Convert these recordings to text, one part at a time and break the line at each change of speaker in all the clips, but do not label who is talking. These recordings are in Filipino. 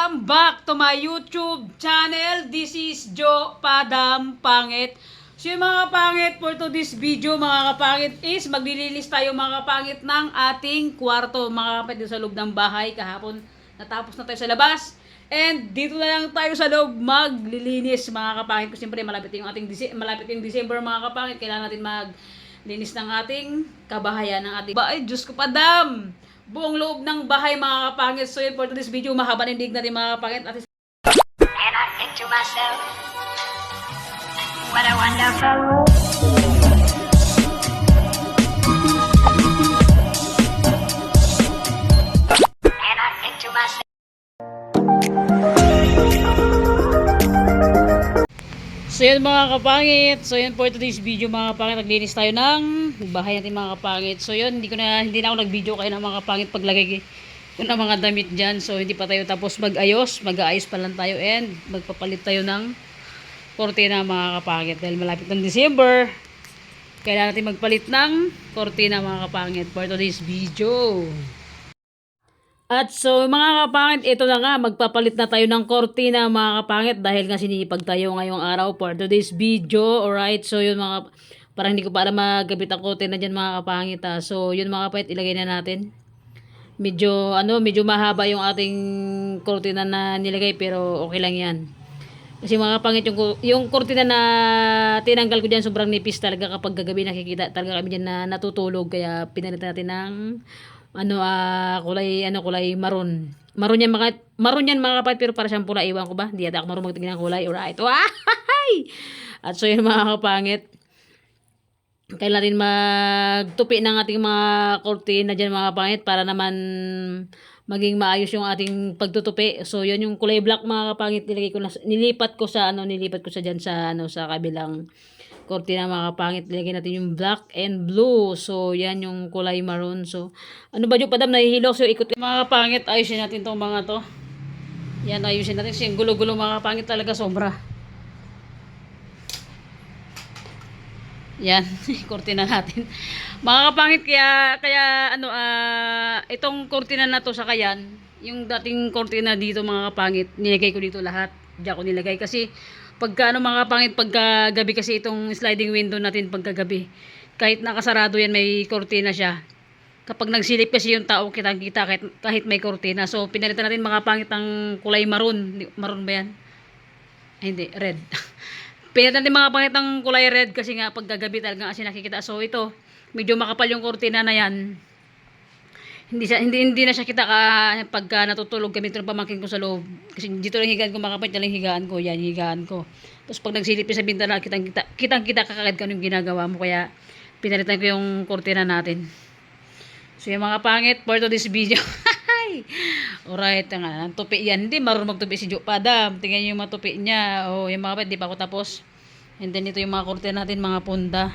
Welcome back to my YouTube channel. This is Jo Padam Pangit. So yung mga kapangit, for today's video mga kapangit is maglilinis tayo mga kapangit ng ating kwarto mga kapangit sa loob ng bahay. Kahapon natapos na tayo sa labas. And dito na lang tayo sa loob maglilinis mga kapangit. Kasi siyempre malapit yung December mga kapangit. Kailangan natin maglinis ng ating kabahayan ng ating bahay. Diyos ko Padam! Buong loob ng bahay mga kapangit. So yun for today's video, mahaba ng dig natin mga kapangit. And I think to myself, what a wonderful world. And I think to myself. So yun mga kapangit. So yun for today's video mga kapangit. Naglinis tayo ng bahay natin mga kapangit. So yun, hindi na ako nag-video kayo ng mga kapangit paglagay ko ng mga damit dyan. So hindi pa tayo tapos mag-ayos. Mag-aayos pa lang tayo and magpapalit tayo ng kortina mga kapangit. Dahil malapit ng December, kailangan natin magpalit ng kortina mga kapangit for today's video. At so mga kapangit, ito na nga, magpapalit na tayo ng kortina mga kapangit dahil nga sinipag tayo ngayong araw for today's video. Alright, so yun mga, parang hindi ko para magkabit ang kortina dyan mga kapangit ha. So yun mga kapangit, ilagay na natin. Medyo mahaba yung ating kortina na nilagay pero okay lang yan. Kasi mga kapangit, yung kortina na tinanggal ko dyan sobrang nipis talaga kapag gagabi nakikita talaga kami dyan na natutulog. Kaya pinalitan natin ng kulay maroon. Maroon yan mga kapatid, pero para siyang pula, iwan ko ba? Hindi ata ako marunong magtingin ng kulay. Alright. At so yun mga kapangit, kailangan natin magtupi ng ating mga kortina dyan mga kapangit para naman maging maayos yung ating pagtutupi. So yun yung kulay black mga kapangit, nilipat ko sa dyan sa kabilang kortina mga kapangit. Lagyan natin yung black and blue. So yan yung kulay maroon. So ano ba yung Padam, nahihilo. So ikot mga kapangit, ayusin natin tong mga to. Yan, ayusin natin kasi yung gulo-gulo mga kapangit talaga sobra. Yan, kortina natin mga kapangit. Kaya itong kortina na to sa kayan, yung dating kortina dito mga kapangit, nilagay ko dito lahat. Diyan ko nilagay kasi pagka mga kapangit, pagkagabi kasi itong sliding window natin pagkagabi, kahit nakasarado yan may kortina siya. Kapag nagsilip kasi yung tao, kitang-kita kahit may kortina. So pinalitan natin mga kapangit ang kulay maroon. Maroon ba yan? Ay, hindi, red. Pinalitan natin mga kapangit ang kulay red kasi nga pagkagabi talaga kasi nakikita. So ito, medyo makapal yung kortina na yan. Hindi na siya kita pagka natutulog kami ng pamangkin ko sa loob. Kasi dito lang higaan ko mga kapatid, lang higaan ko. Yan, higaan ko. Tapos pag nagsilip sa bintana, kitang-kita kakagad ka yung ginagawa mo. Kaya pinalitan ko yung kortina natin. So yung mga pangit, for today's video. Alright, ang tupi yan. Hindi marunong magtupi si Jo Padam. Tingnan yung mga tupi niya. Oh, yung mga kapatid, di pa ako tapos. And then ito yung mga kortina natin, mga punda.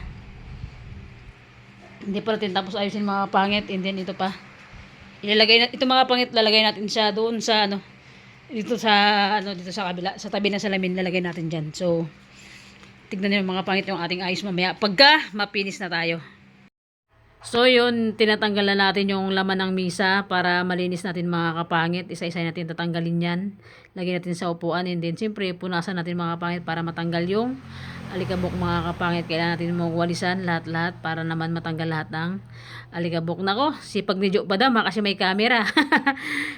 Hindi pa natin tapos ayusin mga pangit. And then ito pa. Ito mga pangit, lalagay natin siya doon sa dito sa kabila, sa tabi ng salamin, lalagay natin diyan. So tignan niyo mga pangit yung ating ayos mamaya pagka mapinis na tayo. So yun, tinatanggal na natin yung laman ng misa para malinis natin mga kapangit. Isa-isa natin tatanggalin yan. Lagyan natin sa upuan and then siyempre punasan natin mga kapangit para matanggal yung alikabok mga kapangit. Kailangan natin mawalisan lahat-lahat para naman matanggal lahat ng alikabok. Nako, sipag ni Jo Padam kasi may camera.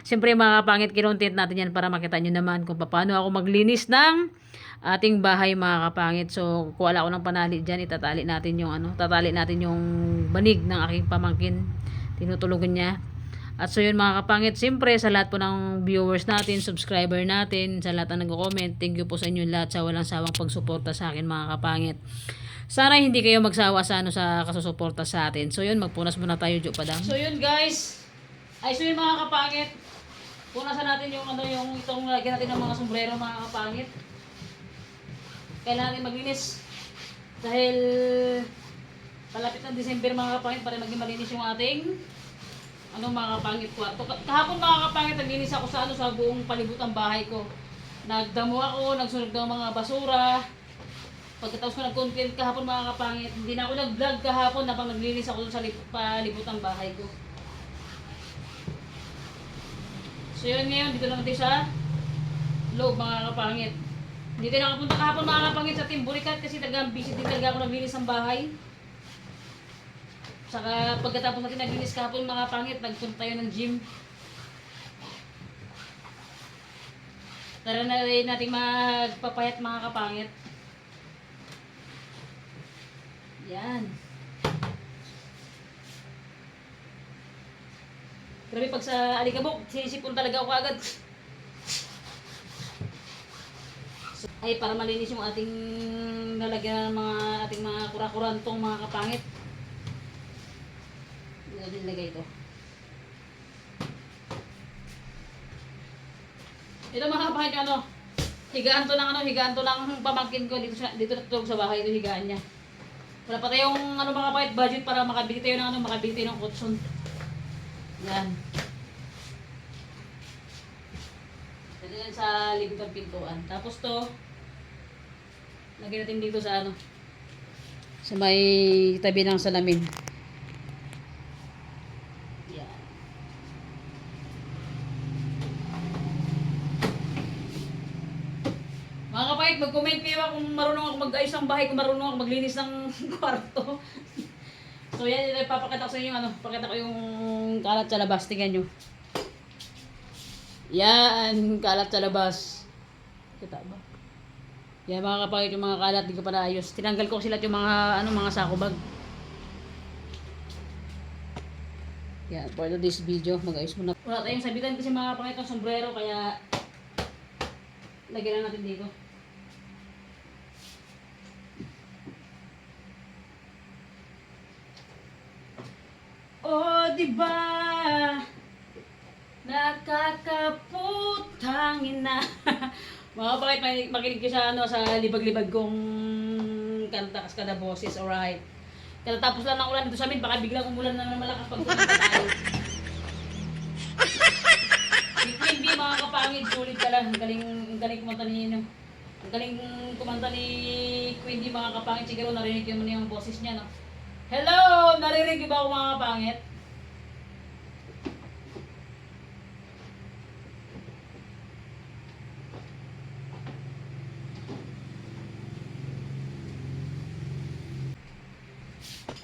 Siyempre mga kapangit, kinontent natin yan para makita nyo naman kung paano ako maglinis ng ating bahay mga kapangit. So kung wala ako ng panali dyan, tatali natin yung banig ng aking pamangkin. Tinutulugan niya. At so yun mga kapangit, siyempre sa lahat po ng viewers natin, subscriber natin, sa lahat ng nag-comment, thank you po sa inyo lahat sa walang sawang pagsuporta sa akin mga kapangit. Sana hindi kayo magsawa sa kasusuporta sa atin. So yun, magpunas muna tayo Jo Padam. So yun guys, so yun mga kapangit, punasan natin yung itong lagyan natin ng mga sombrero mga kapangit. Kailangan natin maglinis dahil palapit ng December mga kapangit para maging malinis yung ating mga kapangit kwarto. Kahapon mga kapangit, naglinis ako sa buong palibot ng bahay ko. Nagdamo ako, nagsunog ng mga basura. Pagkatapos ko nag-content kahapon mga kapangit, hindi na ako nag-vlog kahapon habang naglinis ako sa palibot ng bahay ko. So yun, ngayon dito naman tayo sa loob mga kapangit. Hindi tayo nakapunta kahapon mga kapangit sa Team Burikat kasi tagang busy din talaga ako naglinis ng bahay. Saka pagkatapos natin naglinis kahapon mga kapangit, nagpunta tayo ng gym. Tara na rin natin magpapayat mga kapangit. Yan. Grabe pag sa alikabok, sinisipon talaga ako agad. Ay, para malinis yung ating lalagyan ng mga ating mga kurakurantong mga kapangit. Nilagay ito. Ito mga kapangit yung ano, higaan to ng pamangkin ko dito natutulog sa bahay, ito higaan niya. Wala pa tayong ano mga kapangit budget para makabili tayo ng kutson. Yan. Ito yan sa libig ng pintuan. Tapos to, lagyan natin dito sa ano, sa may tabi ng salamin. Yan. Mga kapait, mag-comment kayo kung marunong ako mag-ayos ng bahay, kung marunong ako maglinis ng kwarto. So yan, ipapakita ko sa inyo pakita ko yung kalat sa labas. Tingnan nyo. Yan, kalat sa labas. Kita ba? Yan mga kapangit, yung mga kalat, di ko pa naayos. Tinanggal ko sila yung mga sako bag. Yan, for this video, mag-ayos muna. Wala tayong sabitan kasi mga kapangit ng sombrero, kaya lagyan lang natin dito. Oh, diba? Nakakaputang ina. Mga bakit makinig ko sa sa libag-libag kong kanta kas kada boses, alright. Katatapos lang ng ulan dito sa amin, baka biglang umulan na ng malakas pag kumanta tayo. Si Queen B, mga kapangit, sulit ka lang. Ang galing kumanta ni Ang galing kumanta ni Queen B, mga kapangit. Siguro narinig mo na yung boses niya, no? Hello! Naririnig ba ako mga kapangit?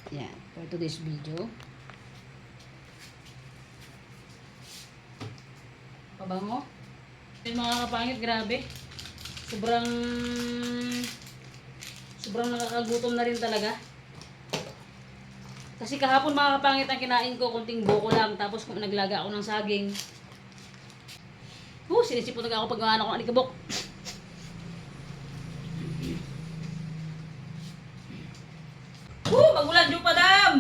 Yan, for today's video. Pabango. Yung mga kapangit, grabe. Sobrang nakakagutom na rin talaga. Kasi kahapon mga kapangit ang kinain ko, kunting buko lang. Tapos kung naglaga ako ng saging. Sinisipon talaga ako pag gawa akong alikabok. Magulan yung padam!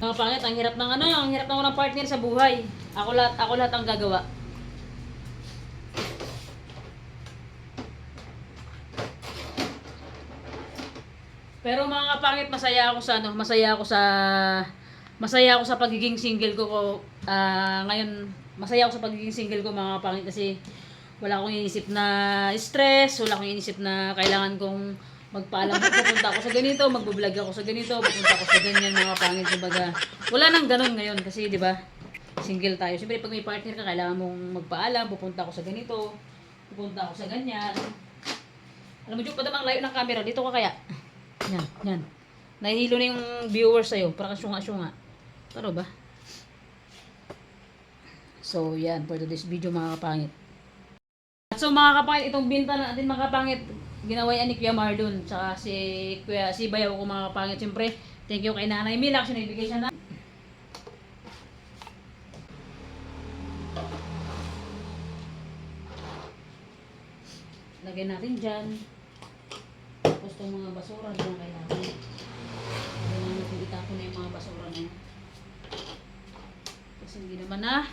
Mga pangit, ang hirap ng ng partner sa buhay. Ako lahat ang gagawa. Pero mga kapangit, masaya ako sa pagiging single ko. Ngayon, masaya ako sa pagiging single ko mga kapangit kasi wala akong inisip na stress, wala akong inisip na kailangan kong magpaalam. Pupunta ako sa ganito, magbo-vlog ako sa ganito, pupunta ako sa ganyan mga kapangit. Kumbaga, wala nang ganun ngayon kasi 'di ba? Single tayo. Siyempre pag may partner ka, kailangan mong magpaalam, pupunta ako sa ganito, pupunta ako sa ganyan. Alam mo, Diyo, padamang layo ng camera, dito ka kaya. Yan. Nahihilo na yung viewers sa'yo. Para kasyunga-syunga. Paano ba? So, yan. For today's video, mga kapangit. So, mga kapangit, itong binta natin, mga kapangit, ginawa yan ni Kuya Mardon. Tsaka si Bayaw ko, mga kapangit. Siyempre, thank you kay Nanay Mila kasi nagbigay siya na. Lagay natin dyan. Tapos itong mga basura dyan kailangan. Kailangan natin itapon na yung mga basura na yun. Kasi hindi naman na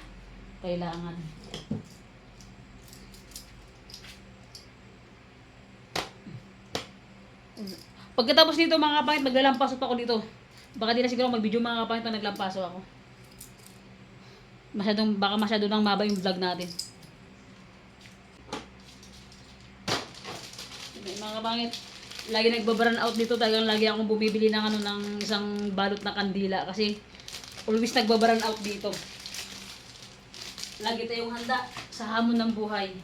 kailangan. Pagkatapos nito mga kapangit, maglalampaso pa ako dito. Baka di na siguro mag-video mga kapangit pag naglampaso ako. Baka masyado nang maba yung vlog natin. Mga kapangit, lagi nagbabrun out dito, talagang lagi akong bumibili ng ng isang balot na kandila kasi always nagbabaran out dito. Lagi tayong handa sa hamon ng buhay.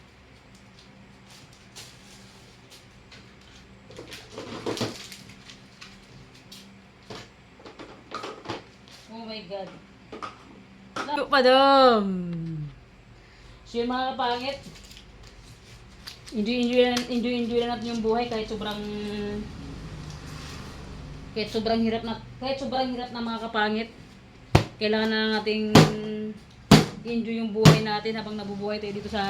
Oh my God. Lalo pa dong. So yun mga kapangit, enjoy na natin yung buhay kahit sobrang hirap na mga kapangit. Kailangan na nating enjoy yung buhay natin habang nabubuhay tayo dito sa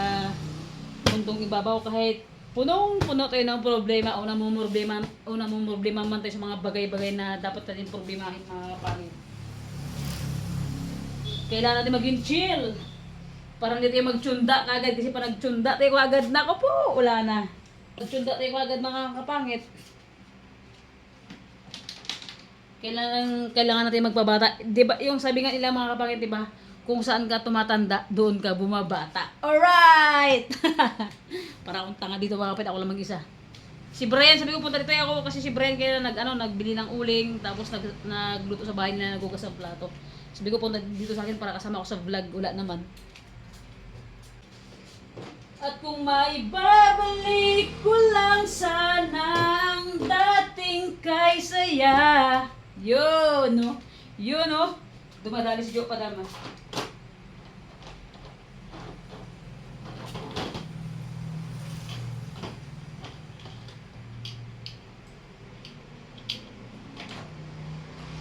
mundong ibabaw. Kahit punong-puno tayo ng problema o namumroblema man tayo sa mga bagay-bagay na dapat natin problemahin mga kapangit. Kailangan natin maging chill. Parang hindi tayo magtsunda kagad kasi pag nagtsunda tayo kagad, nako po, wala na. Nagtsunda tayo kagad mga kapangit. Kailangan natin magpabata. 'Di ba? Yung sabi nga nila mga kapangit, 'di ba? Kung saan ka tumatanda, doon ka bumabata. Alright! Para akong tanga dito mga kapangit, ako lang mag-isa. Si Brian, sabi ko punta dito ako kasi si Brian kaya nagbili ng uling, tapos nagluto sa bahay na nagugas ng plato. Sabi ko punta dito sa akin para kasama ako sa vlog, wala naman. At kung may babalik ko lang sana ang dating kay saya. Yun, no? Yun, no? Dumadali si Joe Padama.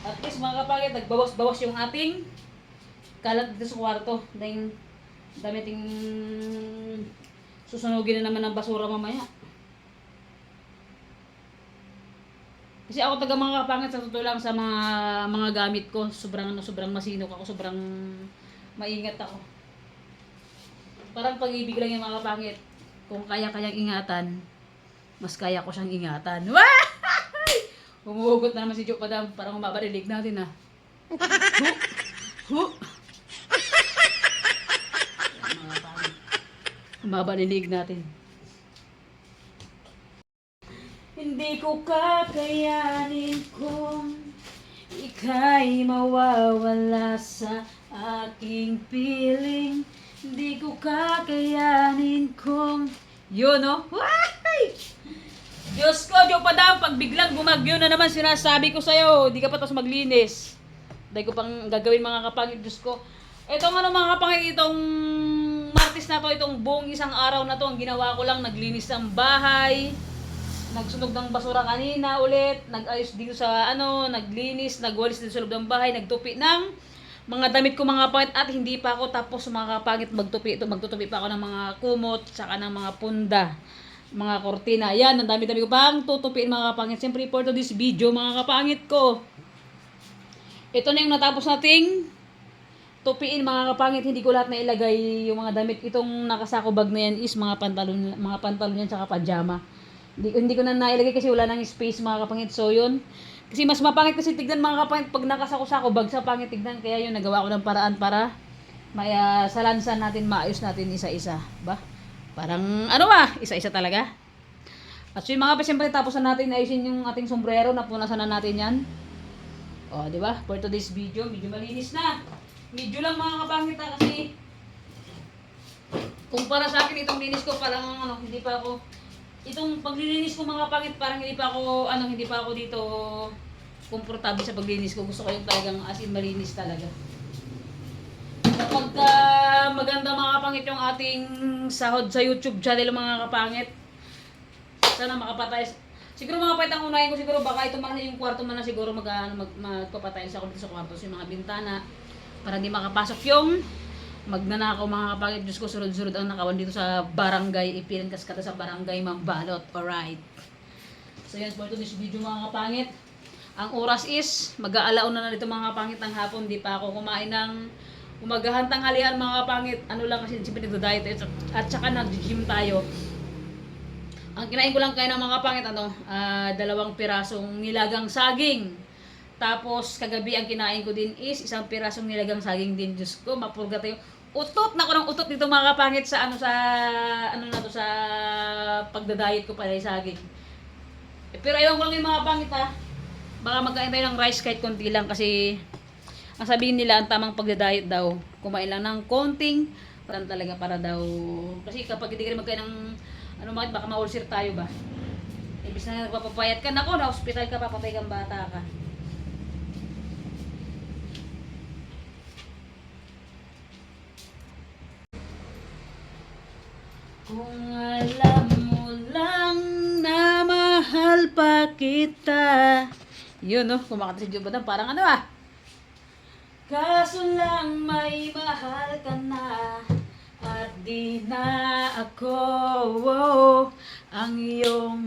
At least mga kapangit, nagbawas-bawas yung ating kalat dito sa kwarto. Dahil dami ting susunugin na naman ng basura mamaya. Kasi ako taga mga kapangit, sa totoo lang sa mga gamit ko, sobrang masinok ako, sobrang maingat ako. Parang pag-ibig lang yung mga kapangit. Kung kaya-kayang ingatan, mas kaya ko siyang ingatan. Humuhugot na naman si Joe Padam, parang mabarilig natin mga kapangit. Mabarilig natin. Hindi ko kakayanin kung ika'y mawawala sa aking piling. Hindi ko kakayanin kung yun, no? Diyos ko, Joe Padam, pag biglang bumagyo na naman sinasabi ko sa'yo, di ka pa tapos maglinis. Dahil ko pang gagawin mga kapangit, Diyos ko. Itong mga kapangit, itong Martes na to, itong buong isang araw na to, ang ginawa ko lang, naglinis ng bahay, nagsunog ng basura kanina ulit, nag-ayos dito sa naglinis, nagwalis dito sa loob ng bahay, nagtupi ng mga damit ko mga kapangit, at hindi pa ako tapos mga kapangit magtutupi pa ako ng mga kumot, saka ng mga punda, mga kortina. Yan, ang dami-dami ko pang tutupiin mga kapangit. Siyempre for this video mga kapangit ko, ito na yung natapos nating tupiin mga kapangit. Hindi ko lahat na ilagay yung mga damit. Itong nakasako bag na yan is mga pantalon yan saka pajama. Hindi ko na nailagay kasi wala nang space mga kapangit. So yun, kasi mas mapangit kasi tignan mga kapangit pag nakasako-sako bag sa pangit tignan. Kaya yun, nagawa ko ng paraan para salansan natin, maayos natin isa-isa ba? Parang isa-isa talaga. At so yung mga siyempre tapos na natin ayusin yung ating sombrero, napunasan na natin yan. O, di ba? For today's video, medyo malinis na. Medyo lang mga kapangit kasi kumpara sa akin itong linis ko parang hindi pa ako itong paglilinis ko mga kapangit, parang hindi pa ako dito komportable sa paglinis ko. Gusto ko yung talagang as in malinis talaga. Kapag maganda mga kapangit yung ating sahod sa YouTube channel mga kapangit, sana makapatay. Siguro mga kapangit ang unahin ko siguro baka ito man yung kwarto man na siguro magpapatay sa ako dito sa kwarto, yung mga bintana para hindi makapasok yung magnanakaw mga kapangit. Diyos ko, sunod-sunod ang nakawan dito sa barangay, ipilan kaskata sa barangay Mambalot. Alright. So yan for today's video mga kapangit. Ang oras is mag-aalauna na dito mga kapangit ng hapon. Di pa ako kumain ng umagahan tanghalian mga kapangit. Ano lang kasi siyempre nagdo-diet at saka nag-gym tayo. Ang kinain ko lang kayo ng mga kapangit 2 pirasong nilagang saging. Tapos kagabi ang kinain ko din is 1 pirasong nilagang saging din. Diyos ko, mapurga tayo. Utot na ko ng utot dito mga kapangit sa sa pagda-diet ko para sa saging. Pero ayaw ko lang yung mga kapangit Baka magkain tayo ng rice kahit konti lang kasi Ang sabihin nila, ang tamang pagda-diet daw, kumain lang ng konting, parang talaga para daw, kasi kapag hindi ka rin magkain ng, ano bakit, baka ma-ulcer tayo ba? Ibig na nagpapapayat ka, nako, na hospital ka, papatay kang bata ka. Kung alam mo lang na mahal pa kita. Yun, no? Kumakanta si Jubadang. Parang ano ah. Kaso lang may mahal ka na at di na ako ang iyong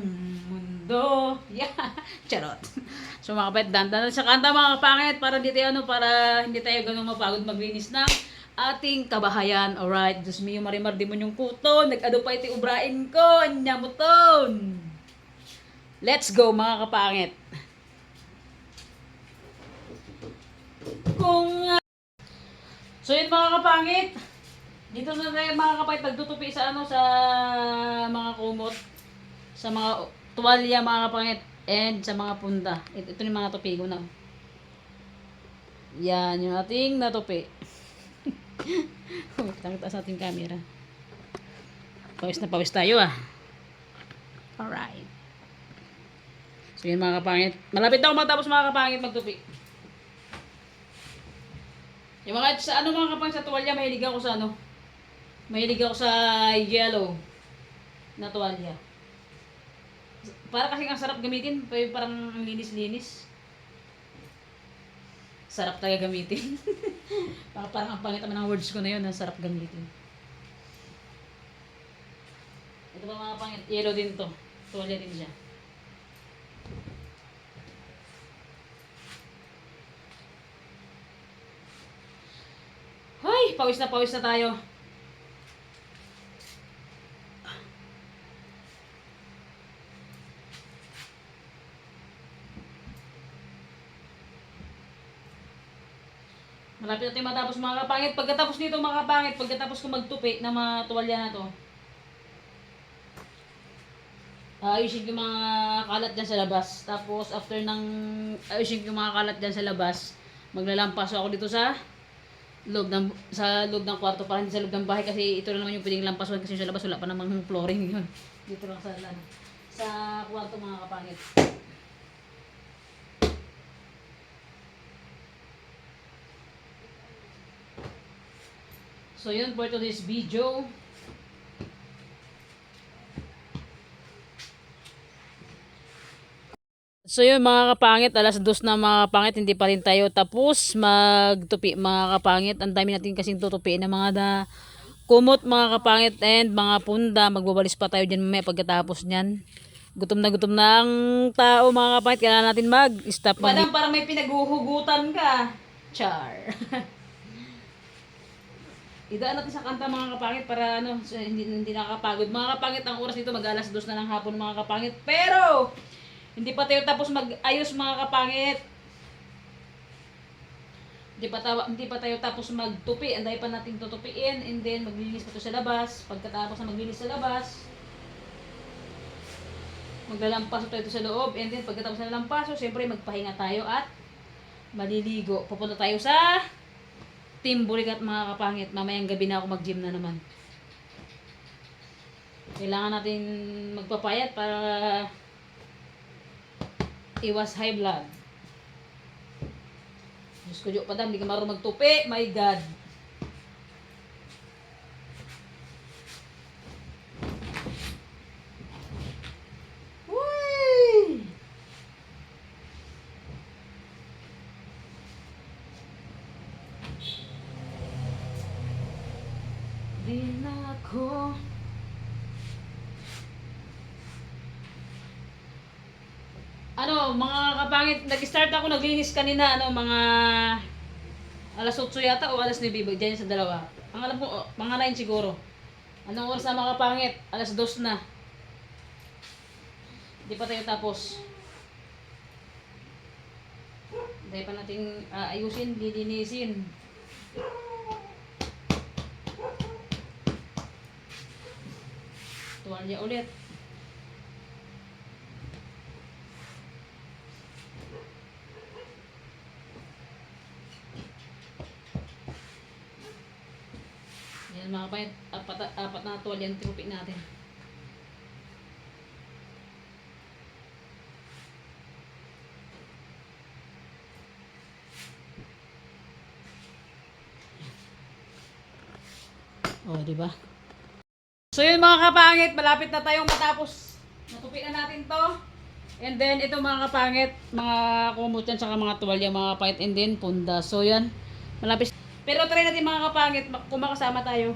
mundo. Yeah. Charot. So mga kapatid, dandan sa kanta mga kapangit para hindi tayo, ano, para hindi tayo ganun mapagod maglinis ng ating kabahayan. Alright. Diyos mio, marimar di mo yung kuto. Nag-ado pa iti ubrain ko. Anya mo ton. Let's go mga kapangit. So yun mga kapangit. Dito na tayo mga kapangit nagtutupi sa ano, sa mga kumot, sa mga tuwalya mga kapangit, and sa mga punda. Ito yung mga tupi ko na. Yan yung ating natupi. Tangit sa ating camera. Pawis na pawis tayo ah. Alright. So yun mga kapangit. Malapit na ako matapos mga kapangit magtupi. Yung mga sa ano mga kapangit, sa tuwalya mahilig ako sa ano. Mahilig ako sa yellow na tuwalya. Para kasi ang sarap gamitin, parang ang linis-linis. Sarap talaga gamitin. Parang ang pangit naman ng words ko na yun, ang sarap gamitin. Ito pa mga pangit, yellow din to. Tuwalya din siya. Ay, pawis na tayo. Malapit natin matapos mga kapangit. Pagkatapos nito mga kapangit, pagkatapos ko magtupi ng mga tuwalya na to, ayusin ko yung mga kalat dyan sa labas. Tapos after ng ayusin ko yung mga kalat dyan sa labas, maglalampas ako dito sa loob ng kwarto, para hindi sa loob ng bahay, kasi ito na naman yung pwedeng lampasan kasi sa labas wala pa namang flooring yun. Dito lang sa kwarto mga kapangit. So yun for today's video. So yun mga kapangit, alas 2 na mga kapangit, hindi pa rin tayo tapos magtupi mga kapangit. Ang dami natin kasing tutupiin ng mga kumot mga kapangit and mga punda. Magbabalis pa tayo dyan mamaya pagkatapos nyan. Gutom na ang tao mga kapangit, kailangan natin mag-stop. Parang may pinaghuhugutan ka. Char. Idaan natin sa kanta mga kapangit para ano, hindi nakakapagod. Mga kapangit, ang oras dito mag-alas 2 na ng hapon mga kapangit. Pero hindi pa tayo tapos mag-ayos mga kapangit. Hindi pa tayo tapos magtupi. Anday pa natin tutupiin, and then maglinis pa to sa labas. Pagkatapos na maglinis sa labas, maglalampaso tayo sa loob, and then pagkatapos na lampaso, siyempre magpahinga tayo at maliligo. Pupunta tayo sa Timburigat mga kapangit. Mamayang gabi na ako mag-gym na naman. Kailangan natin magpapayat para iwas high blood. Diyos ko, Diyo, padam, hindi ka marunong magtupi. My God. Uy! Di na ako ano, mga kapangit, nag-start ako naglinis kanina, ano, mga alas 8 yata o alas 9, dyan sa dalawa. Ang alam ko, mga 9 siguro. Anong oras na mga kapangit? Alas 2 na. Hindi pa tayo tapos. Hindi pa natin ayusin, lilinisin. Tuwalya ulit. Yan mga kapangit, apat na tuwalya yung tupi natin. Oh, di ba? So yun mga kapangit, malapit na tayong matapos. Natupi na natin to. And then ito mga kapangit, mga kumot yan, saka mga tuwalya mga kapangit, and then punda. So yan, malapit. Pero try natin mga kapangit, kung makasama tayo.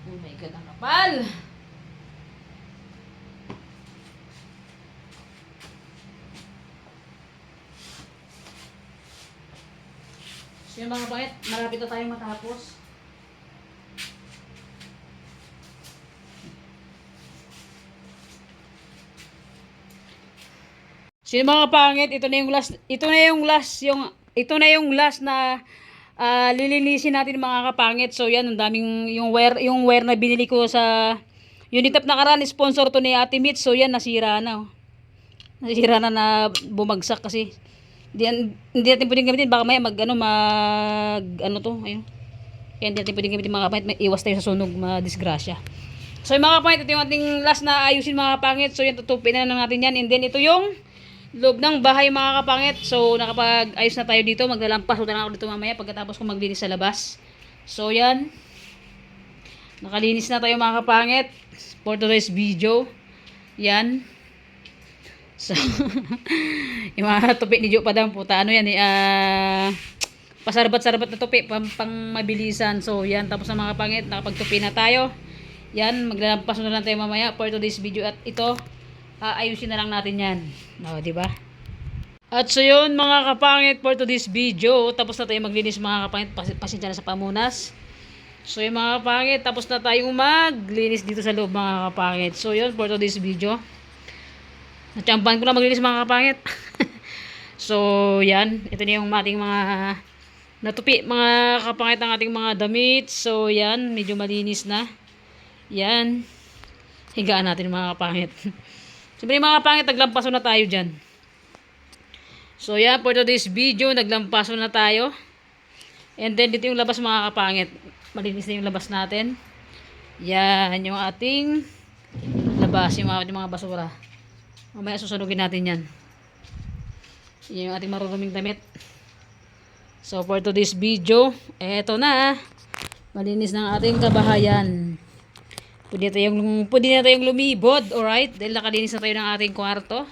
Oh my God, ang kapal! So yun mga kapangit, malapit na tayong matapos. So yun mga kapangit, ito na yung last na lilinisin natin mga kapangit. So yan, ang daming yung wire na binili ko sa Unitap nakaraan, sponsor to ni Ate Mitch. So yan, nasira na. Oh. Nasira na bumagsak kasi. Hindi natin pwedeng gamitin, baka maya ano to, ayun. Kaya hindi natin pwedeng gamitin mga kapangit, may iwas tayo sa sunog, madisgrasya. So yung mga kapangit, ito yung ating last na ayusin mga kapangit. So yan, tutupin na natin yan. And then ito yung loob ng bahay mga kapangit. So nakapag-ayos na tayo dito. Maglalampas na ako dito mamaya pagkatapos ko maglinis sa labas. So yan. Nakalinis na tayo mga kapangit for today's video. Yan. So yung mga tupi ni Jo Padang puta. Ano yan pasarbat-sarbat na tupi pang mabilisan. So yan. Tapos na mga kapangit, nakapagtupi na tayo. Yan. Maglalampas na lang tayo mamaya for today's video. At ito, ayusin na lang natin yan. O, diba? At so yun mga kapangit for today's video. Tapos na tayo maglinis mga kapangit. Pasensya na sa pamunas. So yun mga kapangit. Tapos na tayong maglinis dito sa loob mga kapangit. So yun for today's video. Natsampan ko na maglinis mga kapangit. So yan. Ito na yung ating mga natupi mga kapangit ang ating mga damit. So yan. Medyo malinis na. Yan. Higaan natin mga kapangit. Siyempre mga kapangit, naglampaso na tayo dyan. So yan, for today's video, naglampaso na tayo. And then dito yung labas mga kapangit. Malinis na yung labas natin. Yan, yung ating labas, yung mga basura. Mamaya susunugin natin yan. Yan yung ating maruruming damit. So for today's video, eto na. Malinis na ang ating kabahayan. Pwede na tayong lumibod, alright? Dahil nakalinis na tayo ng ating kwarto.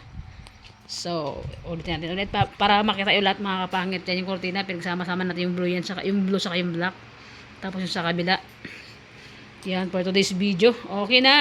So, ulitin natin ulit para makita yung lahat mga kapangit. Yan yung kortina, pinagsama-sama natin yung blue yan, saka yung blue saka yung black. Tapos yung sa kabila. Yan, for today's video. Okay na.